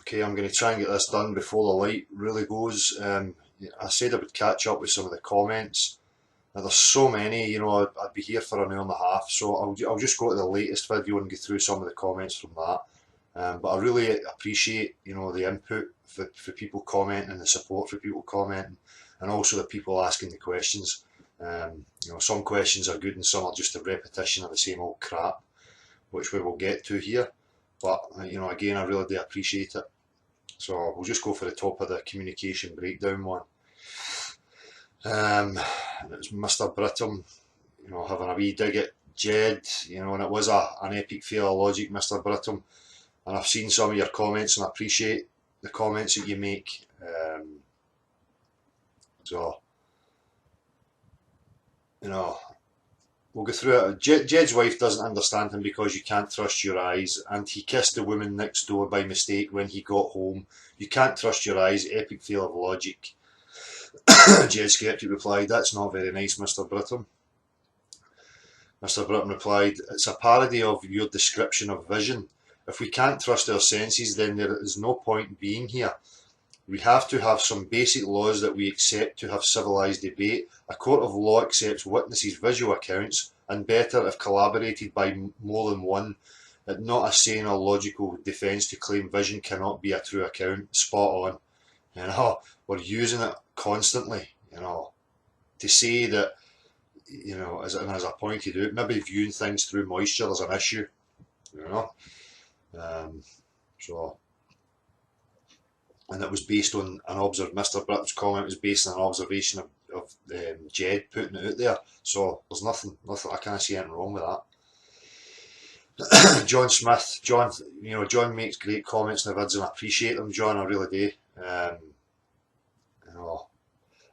Okay, I'm going to try and get this done before the light really goes. I said I would catch up with some of the comments. Now, there's so many, I'd be here for an hour and a half, so I'll just go to the latest video and go through some of the comments from that. But I really appreciate, the input for people commenting and the support for people commenting, and also the people asking the questions. Some questions are good and some are just a repetition of the same old crap, which we will get to here. But, again, I really do appreciate it. So we'll just go for the top of the communication breakdown one. And it was Mr. Brittam, having a wee dig at Jed, and it was an epic fail of logic, Mr. Brittam. And I've seen some of your comments and I appreciate the comments that you make. We'll go through it. Jed's wife doesn't understand him because you can't trust your eyes, and he kissed the woman next door by mistake when he got home. You can't trust your eyes, epic fail of logic. Jed Skeptic replied, that's not very nice, Mr. Brittam. Mr. Brittam replied, it's a parody of your description of vision. If we can't trust our senses, then there is no point being here. We have to have some basic laws that we accept to have civilised debate. A court of law accepts witnesses' visual accounts, and better if collaborated by more than one. It's not a sane or logical defence to claim vision cannot be a true account. Spot on. We're using it constantly, to say that, as a point to do it, maybe viewing things through moisture is an issue, and it was based on an Mr. Brittam's comment was based on an observation of Jed putting it out there. So there's nothing, I can't see anything wrong with that. John Smith, John makes great comments in the vids and I appreciate them, John, I really do.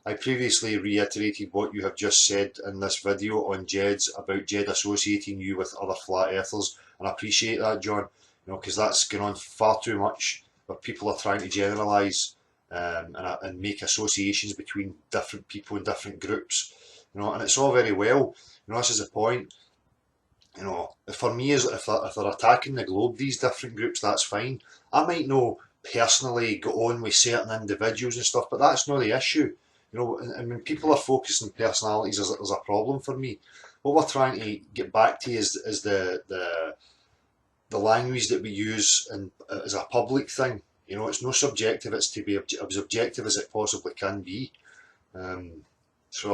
I previously reiterated what you have just said in this video on Jed's about Jed associating you with other flat earthers, and I appreciate that, John, because that's going on far too much, where people are trying to generalise and make associations between different people and different groups, and it's all very well, this is the point, for me, if they're attacking the globe, these different groups, that's fine. I might not personally go on with certain individuals and stuff, but that's not the issue. And when people are focusing on personalities, there's a problem for me. What we're trying to get back to is the language that we use and as a public thing. It's no subjective, it's to be as objective as it possibly can be. It's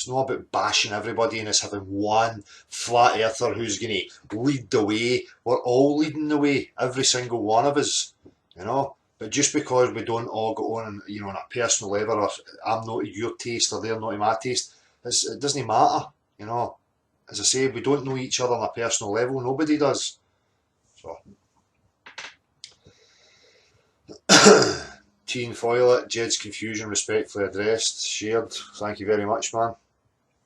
not about bashing everybody and us having one flat earther who's going to lead the way. We're all leading the way, every single one of us, But just because we don't all go on, on a personal level, or I'm not to your taste or they're not to my taste, it doesn't matter, As I say, we don't know each other on a personal level. Nobody does. So, Teen Foilet, Jed's confusion respectfully addressed, shared. Thank you very much, man.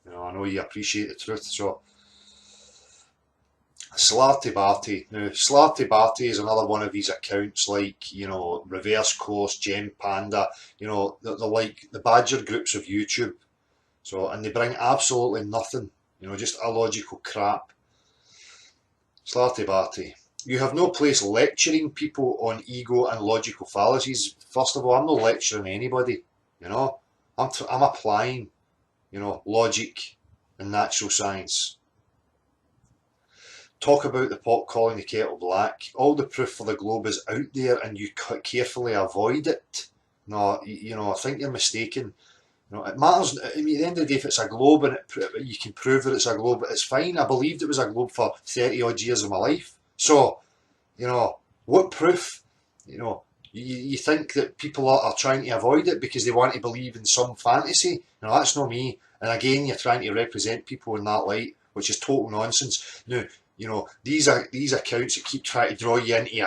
I know you appreciate the truth. So, Slarty Barty. Now, Slarty Barty is another one of these accounts like, Reverse Course, Gem Panda, they're like the Badger groups of YouTube. So, and they bring absolutely nothing, just illogical crap. Slarty Barty. You have no place lecturing people on ego and logical fallacies. First of all, I'm not lecturing anybody, I'm applying, logic and natural science. Talk about the pot calling the kettle black. All the proof for the globe is out there and you carefully avoid it. No, I think you're mistaken. It matters, at the end of the day, if it's a globe and you can prove that it's a globe, it's fine. I believed it was a globe for 30 odd years of my life. So, what proof? You think that people are trying to avoid it because they want to believe in some fantasy. That's not me. And again, you're trying to represent people in that light, which is total nonsense. Now, these accounts that keep trying to draw you into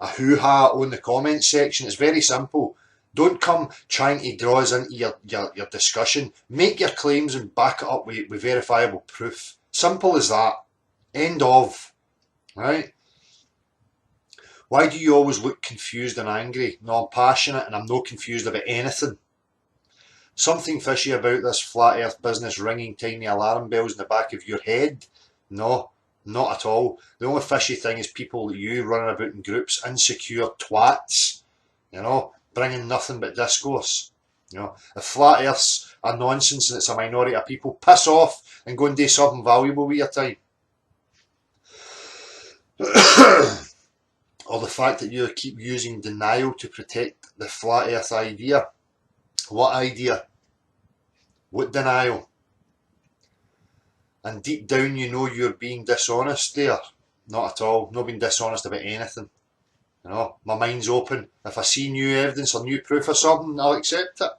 a hoo-ha on the comments section. It's very simple. Don't come trying to draw us into your discussion. Make your claims and back it up with verifiable proof. Simple as that. End of. Right? Why do you always look confused and angry? No, I'm passionate and I'm not confused about anything. Something fishy about this flat earth business ringing tiny alarm bells in the back of your head? No, Not at all. The only fishy thing is people like you running about in groups, insecure twats, bringing nothing but discourse. If flat earth's a nonsense and it's a minority of people, piss off and go and do something valuable with your time. Or the fact that you keep using denial to protect the flat earth idea. What idea? What denial? And deep down you know you're being dishonest there. Not at all. Not being dishonest about anything. My mind's open. If I see new evidence or new proof of something, I'll accept it.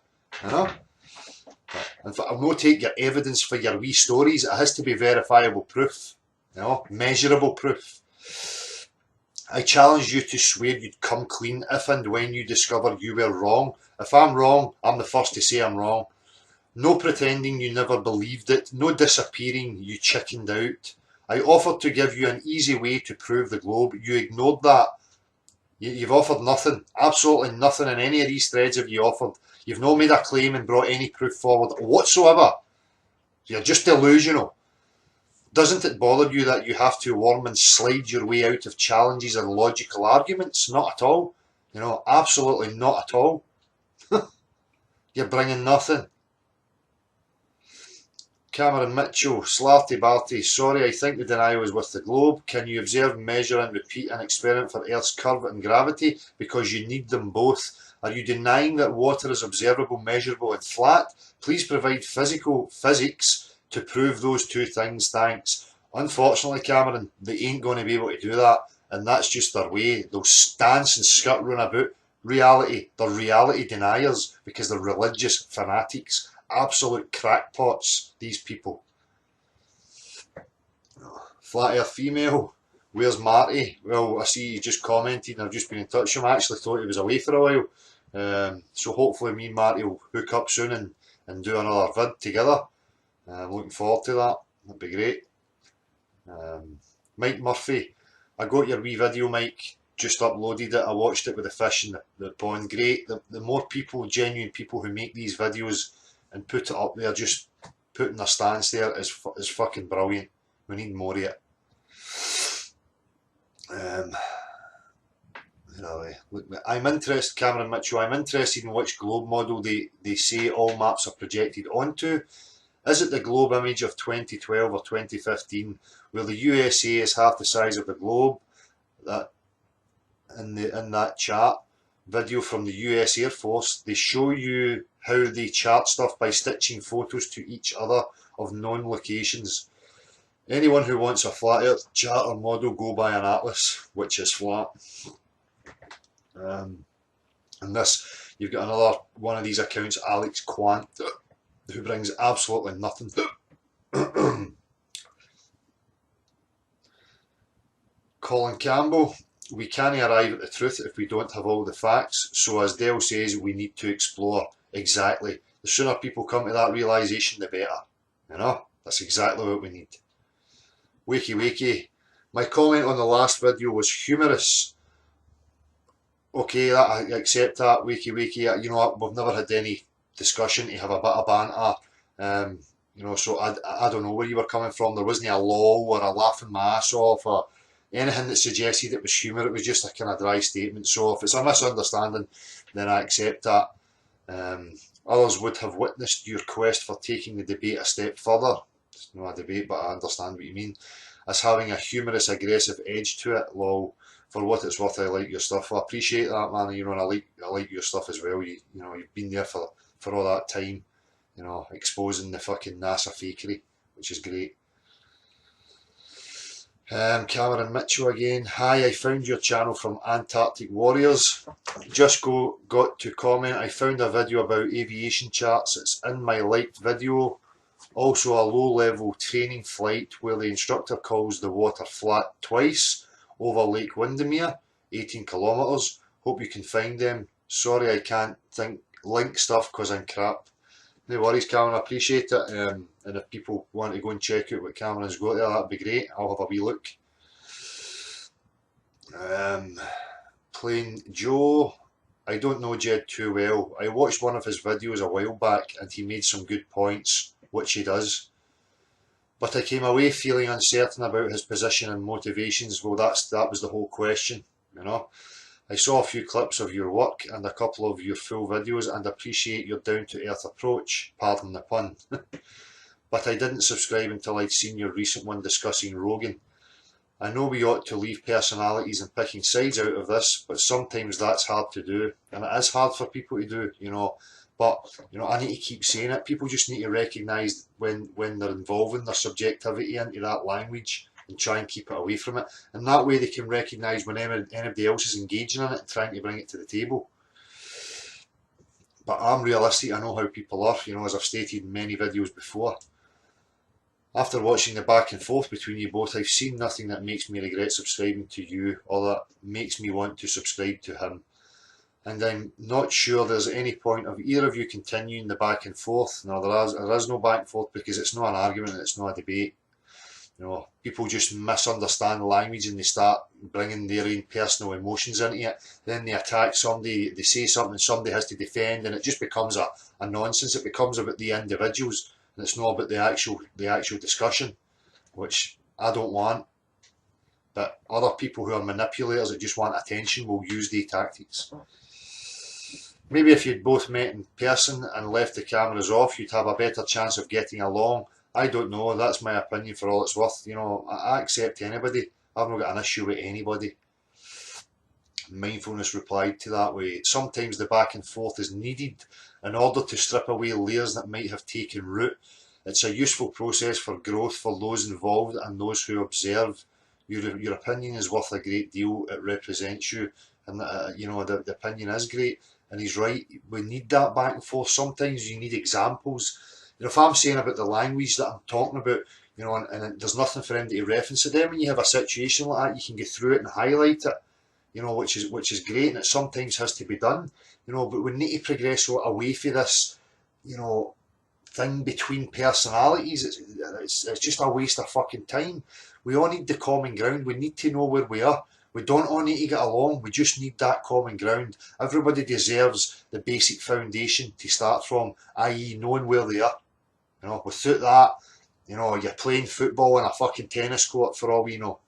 In fact, I'll not take your evidence for your wee stories. It has to be verifiable proof. Measurable proof. I challenge you to swear you'd come clean if and when you discover you were wrong. If I'm wrong, I'm the first to say I'm wrong. No pretending you never believed it. No disappearing you chickened out. I offered to give you an easy way to prove the globe. You ignored that. You've offered nothing. Absolutely nothing in any of these threads have you offered. You've not made a claim and brought any proof forward whatsoever. You're just delusional. Doesn't it bother you that you have to worm and slide your way out of challenges and logical arguments? Not at all. Absolutely not at all. You're bringing nothing. Cameron Mitchell, Slarty Barty, sorry, I think the denial is with the globe. Can you observe, measure and repeat an experiment for Earth's curve and gravity? Because you need them both. Are you denying that water is observable, measurable and flat? Please provide physics to prove those two things, thanks. Unfortunately, Cameron, they ain't going to be able to do that, and that's just their way. They'll dance and scut run about reality. They're reality deniers because they're religious fanatics. Absolute crackpots, these people. Flat Earth female, where's Marty? Well, I see you just commented and I've just been in touch with him. I actually thought he was away for a while. So hopefully me and Marty will hook up soon and do another vid together. I'm looking forward to that. That'd be great. Mike Murphy, I got your wee video, Mike. Just uploaded it. I watched it with the fish in the pond. Great. The more people, genuine people who make these videos and put it up there, just putting their stance there is fucking brilliant. We need more of it. I'm interested, Cameron Mitchell, I'm interested in which globe model they say all maps are projected onto. Is it the globe image of 2012 or 2015 where the USA is half the size of the globe? That in that chart video from the US Air Force, they show you how they chart stuff by stitching photos to each other of known locations. Anyone who wants a flat earth chart or model, go buy an atlas, which is flat. And this, you've got another one of these accounts, Alex Quant, who brings absolutely nothing. Colin Campbell, we can't arrive at the truth if we don't have all the facts, so as Dale says, we need to explore. Exactly. The sooner people come to that realisation, the better. That's exactly what we need. Wakey, my comment on the last video was humorous. Okay, I accept that. Wakey, you know what, we've never had any discussion to have a bit of banter. So I don't know where you were coming from. There wasn't a lol or a laughing my ass off or anything that suggested it was humour. It was just a kind of dry statement. So if it's a misunderstanding, then I accept that. Others would have witnessed your quest for taking the debate a step further. It's not a debate, but I understand what you mean. As having a humorous, aggressive edge to it. Lol. For what it's worth, I like your stuff. I appreciate that, man. And I like your stuff as well. You've been there for all that time. Exposing the fucking NASA fakery, which is great. Cameron Mitchell again. Hi, I found your channel from Antarctic Warriors. Just got to comment. I found a video about aviation charts. It's in my liked video. Also a low-level training flight where the instructor calls the water flat twice over Lake Windermere, 18 kilometres. Hope you can find them. Sorry I can't link stuff because I'm crap. No worries, Cameron, I appreciate it. And if people want to go and check out what Cameron's got there, that'd be great. I'll have a wee look. Plain Joe, I don't know Jed too well. I watched one of his videos a while back and he made some good points, which he does. But I came away feeling uncertain about his position and motivations. Well, that was the whole question, you know. I saw a few clips of your work and a couple of your full videos and appreciate your down-to-earth approach, pardon the pun. But I didn't subscribe until I'd seen your recent one discussing Rogan. I know we ought to leave personalities and picking sides out of this, but sometimes that's hard to do, and it is hard for people to do, you know. But, you know, I need to keep saying it. People just need to recognise when they're involving their subjectivity into that language and try and keep it away from it. And that way they can recognise when anybody else is engaging in it and trying to bring it to the table. But I'm realistic. I know how people are, you know, as I've stated in many videos before. After watching the back and forth between you both, I've seen nothing that makes me regret subscribing to you or that makes me want to subscribe to him. And I'm not sure there's any point of either of you continuing the back and forth. No, there is no back and forth because it's not an argument, it's not a debate. You know, people just misunderstand language and they start bringing their own personal emotions into it. Then they attack somebody, they say something somebody has to defend, and it just becomes a nonsense. It becomes about the individuals, and it's not about the actual discussion, which I don't want. But other people who are manipulators that just want attention will use these tactics. Maybe if you'd both met in person and left the cameras off, you'd have a better chance of getting along. I don't know, that's my opinion for all it's worth. You know, I accept anybody. I've not got an issue with anybody. Mindfulness replied to that way. Sometimes the back and forth is needed in order to strip away layers that might have taken root. It's a useful process for growth for those involved and those who observe. Your opinion is worth a great deal. It represents you, and you know, the opinion is great. And he's right. We need that back and forth. Sometimes you need examples. You know, if I'm saying about the language that I'm talking about, you know, and there's nothing for him to reference it, then when you have a situation like that, you can go through it and highlight it, you know, which is great, and it sometimes has to be done, you know. But we need to progress away from this, you know, thing between personalities. It's just a waste of fucking time. We all need the common ground. We need to know where we are. We don't all need to get along. We just need that common ground. Everybody deserves the basic foundation to start from, i.e. knowing where they are. You know, without that, you know, you're playing football in a fucking tennis court for all we know.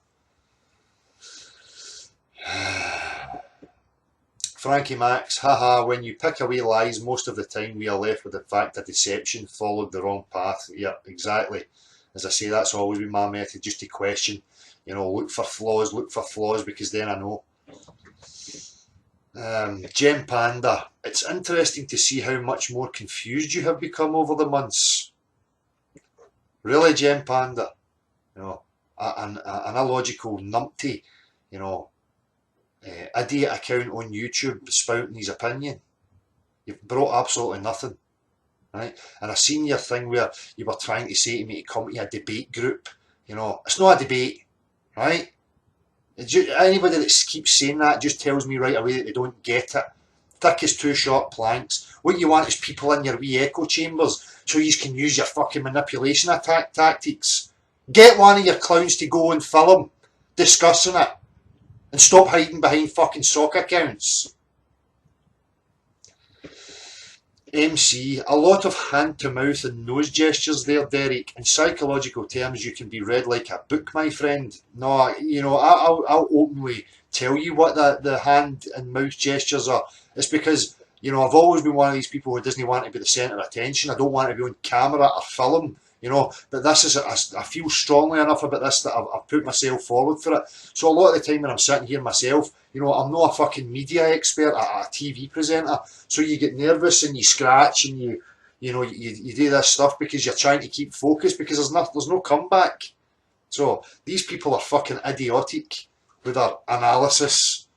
Frankie Max, haha, when you pick away lies, most of the time we are left with the fact that deception followed the wrong path. Yeah, exactly. As I say, that's always been my method, just to question. You know, look for flaws, because then I know. Gem Panda, it's interesting to see how much more confused you have become over the months. Really, Gem Panda? You know, an illogical numpty, you know, idiot account on YouTube spouting his opinion. You've brought absolutely nothing, right? And I seen your thing where you were trying to say to me to come to a debate group. You know, it's not a debate. Right? Anybody that keeps saying that just tells me right away that they don't get it. Thick as two short planks. What you want is people in your wee echo chambers so you can use your fucking manipulation tactics. Get one of your clowns to go and film discussing it and stop hiding behind fucking sock accounts. MC, a lot of hand to mouth and nose gestures there, Derek. In psychological terms, you can be read like a book, my friend. No, you know, I'll openly tell you what the hand and mouth gestures are. It's because, you know, I've always been one of these people who doesn't want to be the centre of attention. I don't want to be on camera or film, you know. But this is, I feel strongly enough about this that I've put myself forward for it. So a lot of the time when I'm sitting here myself, you know, I'm not a fucking media expert, a TV presenter. So you get nervous and you scratch and you know, you do this stuff because you're trying to keep focused, because there's no comeback. So these people are fucking idiotic with their analysis.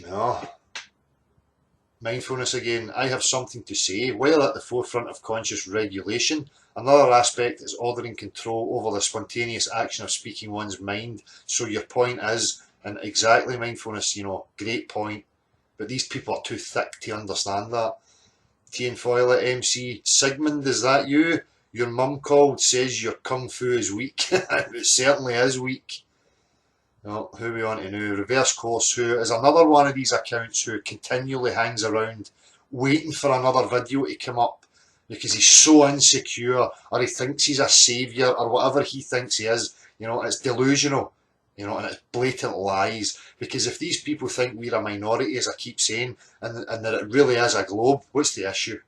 No. Mindfulness again. I have something to say. While at the forefront of conscious regulation, another aspect is ordering control over the spontaneous action of speaking one's mind. So your point is, and exactly, mindfulness, you know, great point. But these people are too thick to understand that. Tinfoil at MC, Sigmund, is that you? Your mum called, says your kung fu is weak. It certainly is weak. Well, who we on to now? Reverse Course, who is another one of these accounts who continually hangs around waiting for another video to come up. because he's so insecure, or he thinks he's a saviour, or whatever he thinks he is. It's delusional, and it's blatant lies. Because if these people think we're a minority, as I keep saying, and that it really is a globe, what's the issue?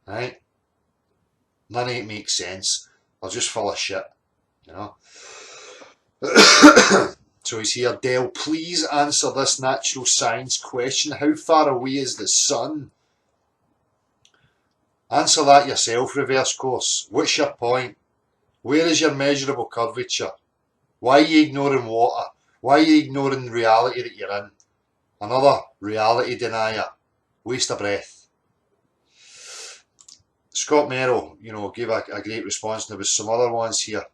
Right? None of it makes sense. They're just full of shit, So he's here. Del, please answer this natural science question. How far away is the sun? Answer that yourself, reverse course. What's your point? Where is your measurable curvature? Why are you ignoring water? Why are you ignoring the reality that you're in? Another reality denier. Waste of breath. Scott Merrill, gave a great response, and there was some other ones here.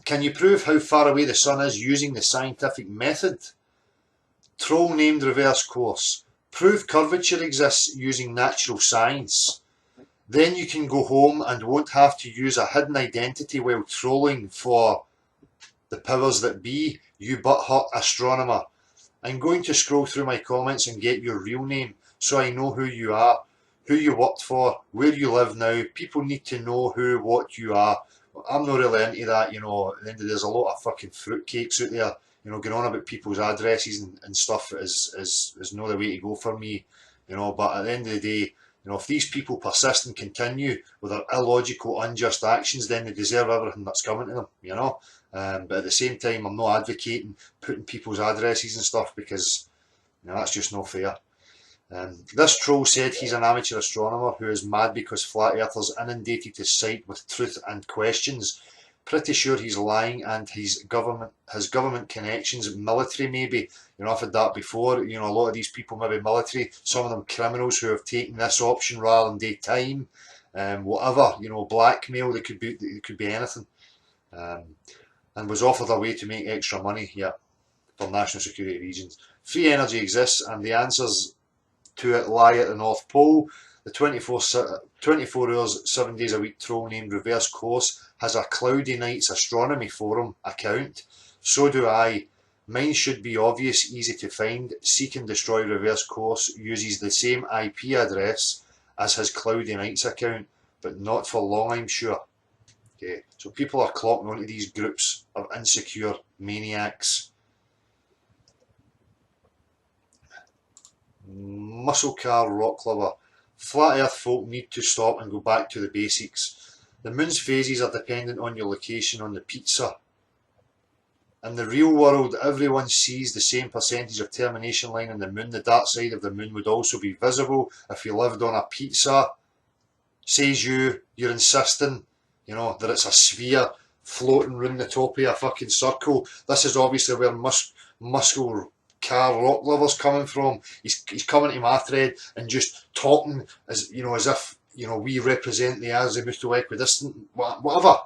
Can you prove how far away the sun is using the scientific method? Troll named reverse course. Prove curvature exists using natural science. Then you can go home and won't have to use a hidden identity while trolling for the powers that be, you butthurt astronomer. I'm going to scroll through my comments and get your real name so I know who you are, who you worked for, where you live now. People need to know what you are. I'm not really into that, at the end of the day, there's a lot of fucking fruitcakes out there, going on about people's addresses and stuff is not the way to go for me, but at the end of the day, if these people persist and continue with their illogical, unjust actions, then they deserve everything that's coming to them, but at the same time, I'm not advocating putting people's addresses and stuff because, that's just not fair. This troll said he's an amateur astronomer who is mad because flat earthers inundated his site with truth and questions. Pretty sure he's lying, and his government connections, military maybe. I've had that before. A lot of these people maybe military, some of them criminals who have taken this option rather than daytime, whatever. Blackmail. They could be anything, and was offered a way to make extra money. Yeah, for national security reasons. Free energy exists, and the answers to it lie at the North Pole. The 24 hours, 7 days a week troll named Reverse Course has a Cloudy Nights Astronomy Forum account. So do I. Mine should be obvious, easy to find. Seek and Destroy Reverse Course uses the same IP address as his Cloudy Nights account, but not for long, I'm sure. Okay, so people are clocking onto these groups of insecure maniacs. Muscle car rock lover. Flat earth folk need to stop and go back to the basics. The moon's phases are dependent on your location on the pizza. In the real world, everyone sees the same percentage of termination line on the moon. The dark side of the moon would also be visible if you lived on a pizza. Says you're insisting, that it's a sphere floating round the top of a fucking circle. This is obviously where muscle car rock lovers coming from. He's coming to my thread and just talking as if we represent the azimuthal equidistant, whatever.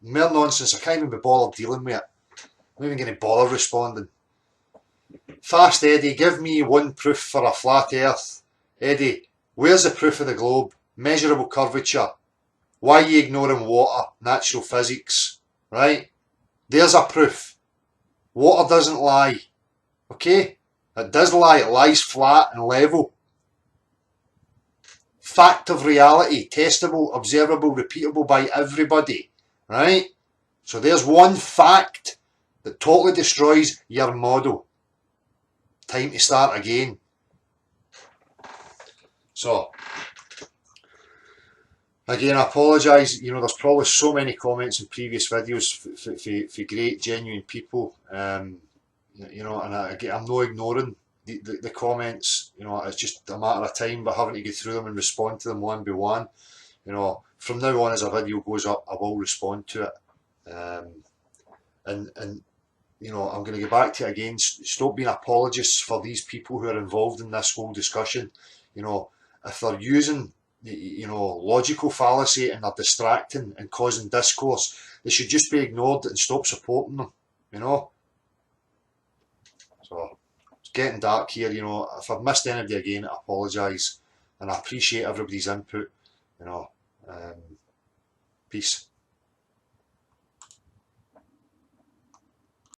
Mere nonsense. I can't even be bothered dealing with it. I'm not even going to bother responding. Fast Eddie, give me one proof for a flat earth. Eddie, where's the proof of the globe? Measurable curvature. Why are you ignoring water? Natural physics. Right? There's a proof. Water doesn't lie. Okay? It does lie. It lies flat and level. Fact of reality. Testable, observable, repeatable by everybody. Right? So there's one fact that totally destroys your model. Time to start again. So, again, I apologise. There's probably so many comments in previous videos for great, genuine people. And I'm not ignoring the comments. It's just a matter of time, but having to go through them and respond to them one by one. From now on, as a video goes up, I will respond to it. And I'm going to get back to it again. Stop being apologists for these people who are involved in this whole discussion. If they're using logical fallacy and they're distracting and causing discourse, they should just be ignored and stop supporting them. So it's getting dark here. If I've missed anybody again, I apologise, and I appreciate everybody's input. Peace.